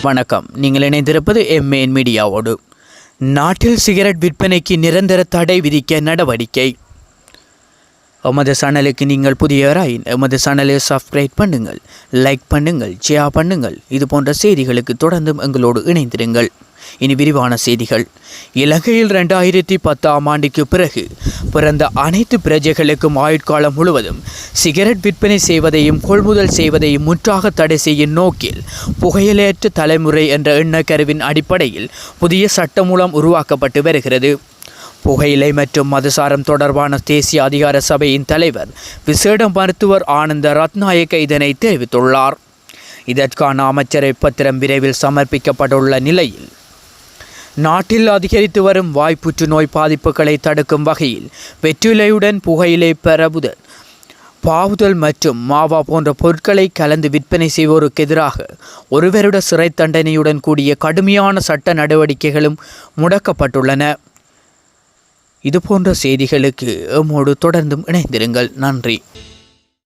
வணக்கம். நீங்கள் இணைந்திருப்பது எம்ஏஎன் மீடியாவோடு. நாட்டில் சிகரெட் விற்பனைக்கு நிரந்தர தடை விதிக்க நடவடிக்கை. எமது சேனலுக்கு நீங்கள் புதியவராயின் எமது சேனலை சப்ஸ்கிரைப் பண்ணுங்கள், லைக் பண்ணுங்கள், ஷேர் பண்ணுங்கள். இது போன்ற செய்திகளுக்கு தொடர்ந்தும் எங்களோடு இணைந்திருங்கள். இனி விரிவான செய்திகள். இலங்கையில் 2010ஆம் ஆண்டுக்கு பிறகு பிறந்த அனைத்து பிரஜைகளுக்கும் ஆயுட்காலம் முழுவதும் சிகரெட் விற்பனை செய்வதையும் கொள்முதல் செய்வதையும் முற்றாக தடை செய்யும் நோக்கில் புகையிலையற்ற தலைமுறை என்ற எண்ணக்கருவின் அடிப்படையில் புதிய சட்டமூலம் உருவாக்கப்பட்டு வருகிறது. புகையிலை மற்றும் மதுசாரம் தொடர்பான தேசிய அதிகார சபையின் தலைவர் விசேட மருத்துவர் ஆனந்த ரத்நாயக்க இதனை தெரிவித்துள்ளார். இதற்கான அமைச்சரை பத்திரம் விரைவில் சமர்ப்பிக்கப்பட்டுள்ள நிலையில் நாட்டில் அதிகரித்து வரும் வாய் புற்றுநோய் பாதிப்புகளை தடுக்கும் வகையில் வெற்றிலையுடன் புகையிலை பெறவுதல், பாவுதல் மற்றும் மாவா போன்ற பொருட்களை கலந்து விற்பனை செய்வோருக்கு எதிராக 1 வருட சிறை தண்டனையுடன் கூடிய கடுமையான சட்ட நடவடிக்கைகளும் முடக்கப்பட்டுள்ளன. இதுபோன்ற செய்திகளுக்கு எம்மோடு தொடர்ந்தும் இணைந்திருங்கள். நன்றி.